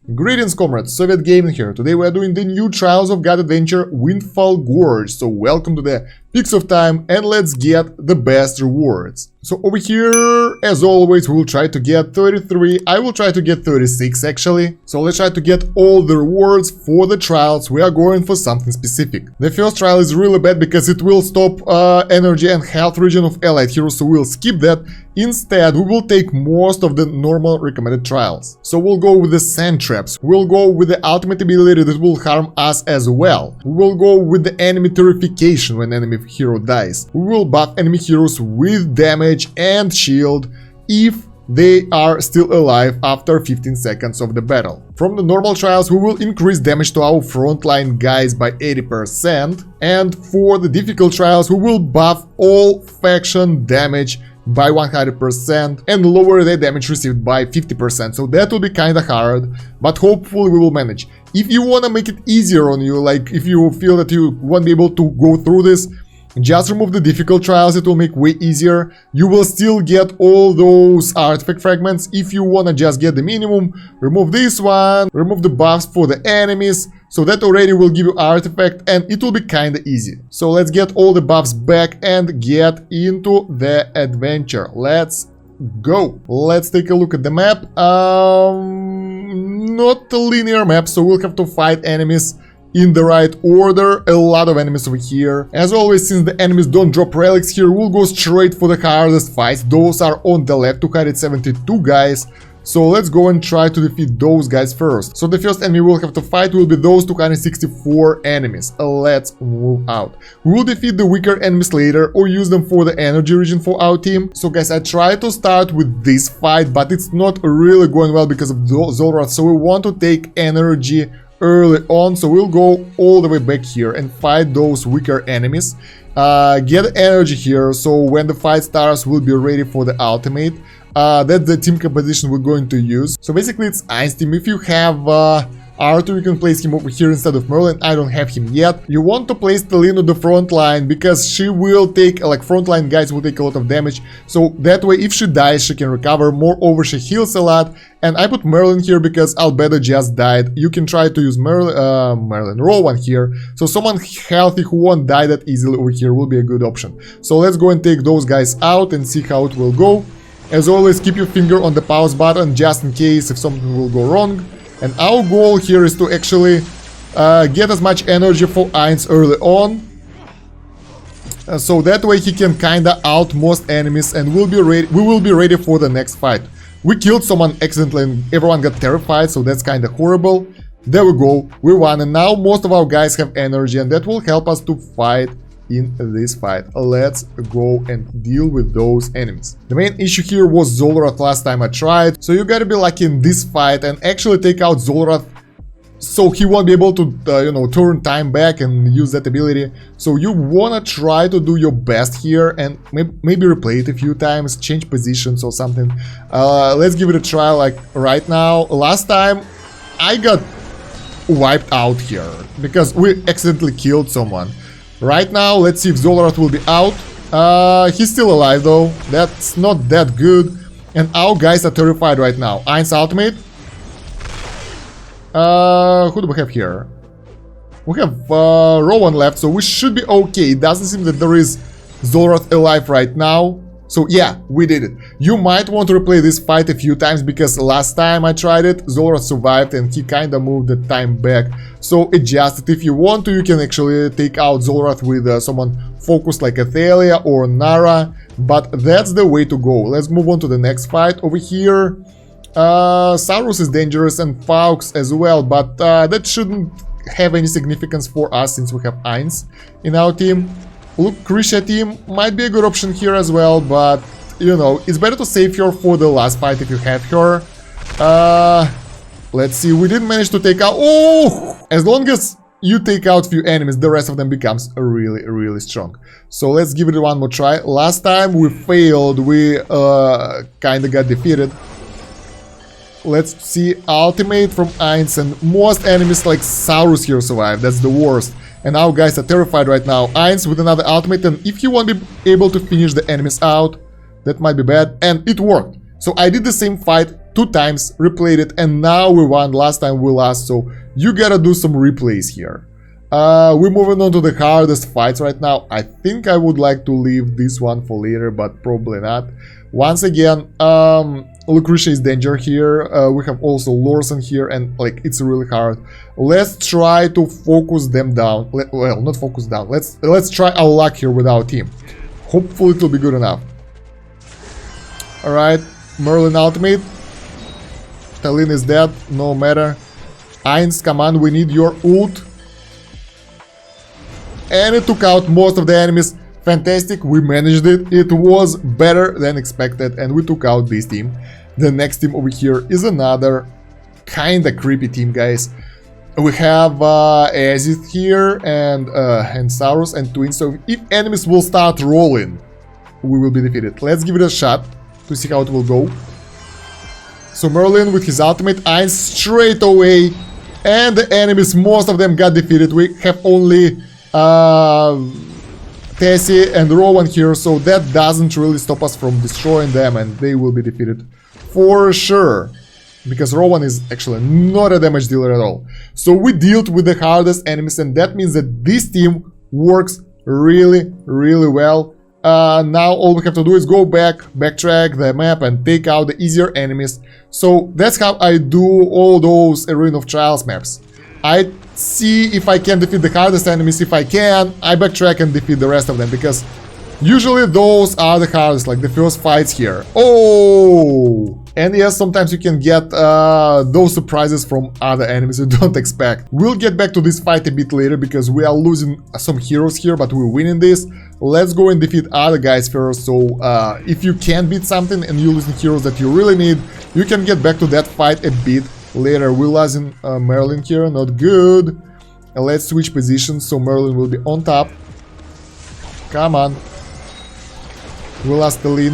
Greetings comrades, Soviet Gaming here. Today we are doing the new Trials of God adventure Windfall Gorge. So welcome to the Peaks of Time and let's get the best rewards. So over here, as always, we'll try to get 33. I will try to get 36 actually. So let's try to get all the rewards for the trials. We are going for something specific. The first trial is really bad because it will stop energy and health regen of allied heroes, so we'll skip that. Instead, we will take most of the normal recommended trials. So we'll go with the sand traps. We'll go with the ultimate ability that will harm us as well. We will go with the enemy terrification when enemy hero dies. We will buff enemy heroes with damage and shield if they are still alive after 15 seconds of the battle. From the normal trials, we will increase damage to our frontline guys by 80%. And for the difficult trials, we will buff all faction damage by 100% and lower the damage received by 50%, so that will be kinda hard, but hopefully we will manage. If you wanna make it easier on you, like if you feel that you won't be able to go through this, just remove the difficult trials, it will make way easier. You will still get all those artifact fragments. If you wanna just get the minimum, remove this one, remove the buffs for the enemies, so that already will give you artifact and it will be kinda easy. So let's get all the buffs back and get into the adventure. Let's go. Let's take a look at the map. Not a linear map, so we'll have to fight enemies in the right order. A lot of enemies over here. As always, since the enemies don't drop relics here, we'll go straight for the hardest fights. Those are on the left, 272 guys. So let's go and try to defeat those guys first. So the first enemy we'll have to fight will be those 264 enemies. Let's move out. We will defeat the weaker enemies later or use them for the energy region for our team. So guys, I tried to start with this fight, but it's not really going well because of Zolrath. So we want to take energy early on, so we'll go all the way back here and fight those weaker enemies. Get energy here, so when the fight starts, we'll be ready for the ultimate. That's the team composition we're going to use. So basically it's Ein's team. If you have Arthur, you can place him over here instead of Merlin. I don't have him yet. You want to place Talina on the front line because she will take, like, frontline guys will take a lot of damage. So that way, if she dies, she can recover. Moreover, she heals a lot. And I put Merlin here because Albedo just died. You can try to use Rowan here. So someone healthy who won't die that easily over here will be a good option. So let's go and take those guys out and see how it will go. As always, keep your finger on the pause button just in case if something will go wrong. And our goal here is to actually get as much energy for Ainz early on. So that way he can kinda out most enemies and we will be ready for the next fight. We killed someone accidentally and everyone got terrified, so that's kinda horrible. There we go, we won, and now most of our guys have energy and that will help us to fight in this fight. Let's go and deal with those enemies. The main issue here was Zolrath last time I tried, so you gotta be lucky in this fight and actually take out Zolrath so he won't be able to, you know, turn time back and use that ability. So you wanna try to do your best here and maybe replay it a few times, change positions or something. Let's give it a try, like right now. Last time I got wiped out here because we accidentally killed someone. Right now, let's see if Zolrath will be out. He's still alive though. That's not that good. And our guys are terrified right now. Ain's ultimate. Who do we have here? We have Rowan left, so we should be okay. It doesn't seem that there is Zolrath alive right now. So yeah, we did it. You might want to replay this fight a few times because last time I tried it, Zolrath survived and he kinda moved the time back. So adjust it if you want to. You can actually take out Zolrath with someone focused like Athalia or Nara. But that's the way to go. Let's move on to the next fight. Over here, Saurus is dangerous and Faux as well, but that shouldn't have any significance for us since we have Ainz in our team. Lucretia team might be a good option here as well, but you know, it's better to save her for the last fight if you have her. Let's see, we didn't manage to take out... Oh! As long as you take out few enemies, the rest of them becomes really, really strong. So let's give it one more try. Last time we failed, we kinda got defeated. Let's see, ultimate from Ainz, and most enemies like Saurus here survive, that's the worst. And our guys are terrified right now. Ainz with another ultimate, and if you won't be able to finish the enemies out, that might be bad. And it worked. So I did the same fight 2 times, replayed it, and now we won. Last time we lost, so you gotta do some replays here. We're moving on to the hardest fights right now. I think I would like to leave this one for later, but probably not. Once again, Lucretia is danger here. We have also Lorson here, and like it's really hard. Let's try to focus them down. Well, not focus down. Let's try our luck here with our team. Hopefully it will be good enough. All right, Merlin ultimate. Talin is dead. No matter. Ainz, come on, we need your ult. And it took out most of the enemies. Fantastic, we managed it. It was better than expected, and we took out this team. The next team over here is another kinda creepy team, guys. We have Azith here and Saurus and Twin, so if enemies will start rolling, we will be defeated. Let's give it a shot to see how it will go. So Merlin with his ultimate, Ainz straight away, and the enemies, most of them got defeated. We have only Tessie and Rowan here, so that doesn't really stop us from destroying them, and they will be defeated for sure. Because Rowan is actually not a damage dealer at all. So we dealt with the hardest enemies, and that means that this team works really, really well. Now all we have to do is go back, backtrack the map, and take out the easier enemies. So that's how I do all those Arena of Trials maps. I see if I can defeat the hardest enemies. If I can, I backtrack and defeat the rest of them, because usually those are the hardest, like the first fights here. Oh! And yes, sometimes you can get those surprises from other enemies you don't expect. We'll get back to this fight a bit later, because we are losing some heroes here, but we're winning this. Let's go and defeat other guys first. So if you can beat something and you're losing heroes that you really need, you can get back to that fight a bit later. We're losing Merlin here, not good. And let's switch positions, so Merlin will be on top. Come on. We lost the lead.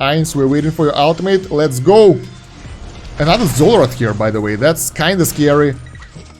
Ainz, we're waiting for your ultimate. Let's go. Another Zolrath here, by the way. That's kind of scary.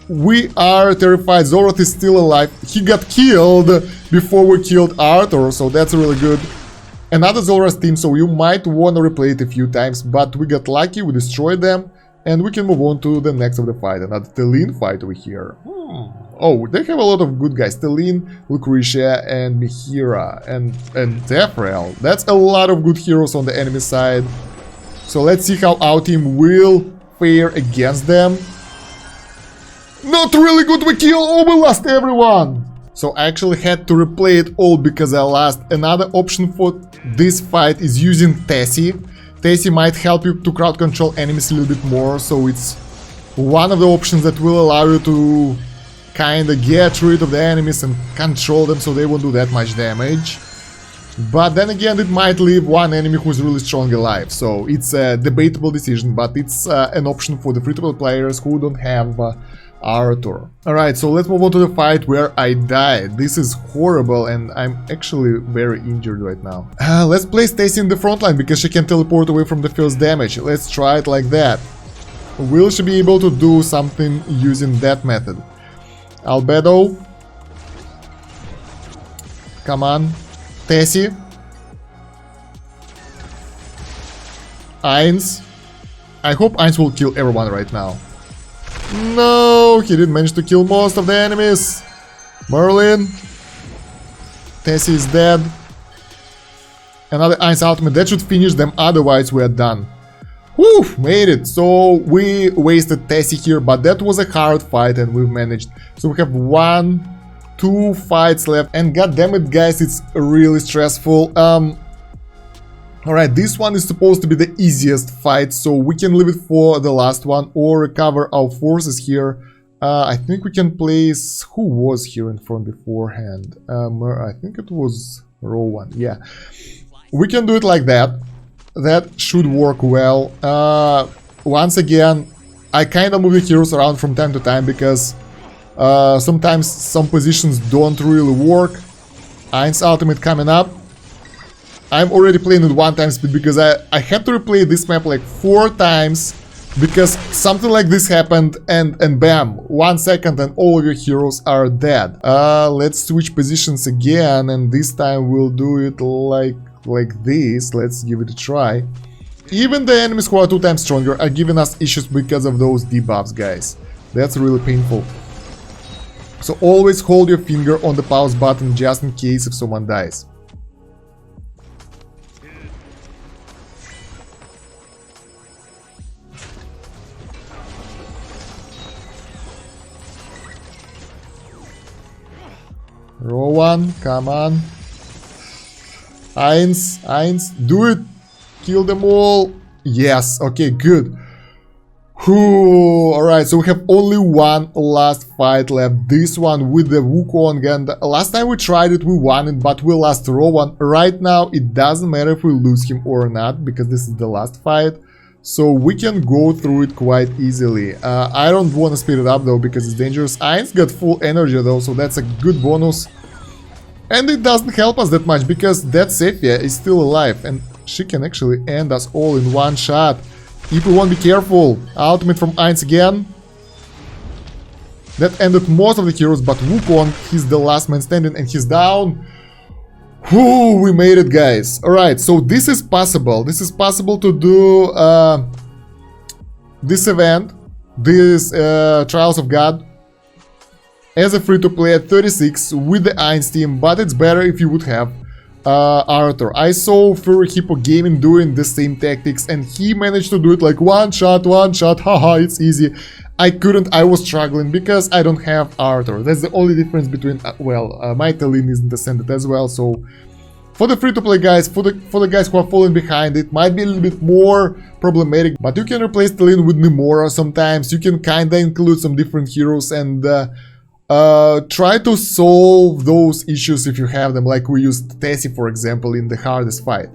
We are terrified. Zolrath is still alive. He got killed before we killed Arthur, so that's really good. Another Zolrath team, so you might want to replay it a few times, but we got lucky, we destroyed them, and we can move on to the next of the fight. Another Telin fight over here. Oh, they have a lot of good guys. Telin, Lucretia, and Mihira, and Tefrel. That's a lot of good heroes on the enemy side. So let's see how our team will fare against them. Not really good, we kill. Oh, we lost everyone. So I actually had to replay it all because I lost. Another option for this fight is using Tessie. Tessie might help you to crowd control enemies a little bit more, so it's one of the options that will allow you to kinda get rid of the enemies and control them so they won't do that much damage. But then again, it might leave one enemy who's really strong alive, so it's a debatable decision, but it's an option for the free-to-play players who don't have Arthur. Alright, so let's move on to the fight where I died. This is horrible, and I'm actually very injured right now. Let's place Tessie in the front line, because she can teleport away from the first damage. Let's try it like that. Will she be able to do something using that method? Albedo. Come on. Tessie. Ainz. I hope Ainz will kill everyone right now. No, he didn't manage to kill most of the enemies. Merlin. Tessie is dead. Another Ainz ultimate. That should finish them, otherwise we are done. Whew, made it. So we wasted Tessie here, but that was a hard fight and we've managed. So we have 2 fights left, and goddammit guys, it's really stressful. Alright, this one is supposed to be the easiest fight, so we can leave it for the last one or recover our forces here. I think we can place... Who was here in front beforehand? I think it was Rowan, yeah. We can do it like that. That should work well. Once again, I kind of move the heroes around from time to time, because sometimes some positions don't really work. Ainz ultimate coming up. I'm already playing with 1 time speed, because I had to replay this map like 4 times, because something like this happened, and bam, 1 second and all of your heroes are dead. Let's switch positions again, and this time we'll do it like like this. Let's give it a try. Even the enemies who are 2 times stronger are giving us issues because of those debuffs, guys. That's really painful. So always hold your finger on the pause button just in case if someone dies. Rowan, come on. Eins, do it. Kill them all. Yes, okay, good. Alright, so we have only one last fight left. This one with the Wukong, and last time we tried it, we won it, but we lost Rowan. Right now, it doesn't matter if we lose him or not, because this is the last fight. So we can go through it quite easily. I don't want to speed it up though, because it's dangerous. Eins got full energy though, so that's a good bonus. And it doesn't help us that much, because that Sephia is still alive, and she can actually end us all in one shot. If we won't be careful. Ultimate from Eins again. That ended most of the heroes, but Wukong, he's the last man standing, and he's down. We made it, guys. Alright, so this is possible. This is possible to do this event, this Trials of God, as a free-to-play at 36 with the Eins team, but it's better if you would have Arthur. I saw Furry Hippo Gaming doing the same tactics, and he managed to do it like one shot, haha, it's easy. I couldn't, I was struggling because I don't have Arthur. That's the only difference between, my Talin isn't ascended as well, so for the free-to-play guys, for the guys who are falling behind, it might be a little bit more problematic, but you can replace Talin with Nemora sometimes. You can kinda include some different heroes and try to solve those issues if you have them, like we used Tessie, for example, in the hardest fight.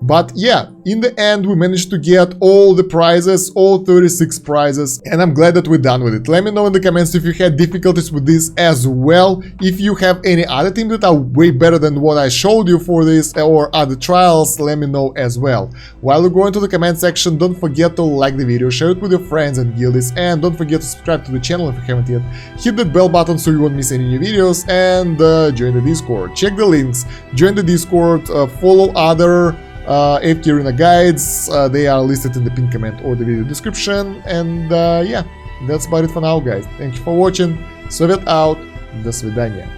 But yeah, in the end we managed to get all the prizes, all 36 prizes, and I'm glad that we're done with it. Let me know in the comments if you had difficulties with this as well. If you have any other teams that are way better than what I showed you for this, or other trials, let me know as well. While you go into the comment section, don't forget to like the video, share it with your friends and guildies, and don't forget to subscribe to the channel if you haven't yet. Hit that bell button so you won't miss any new videos, and join the Discord. Check the links, join the Discord, follow other AFK Arena guides, they are listed in the pinned comment or the video description, and yeah, that's about it for now, guys. Thank you for watching, Soviet out, до свидания.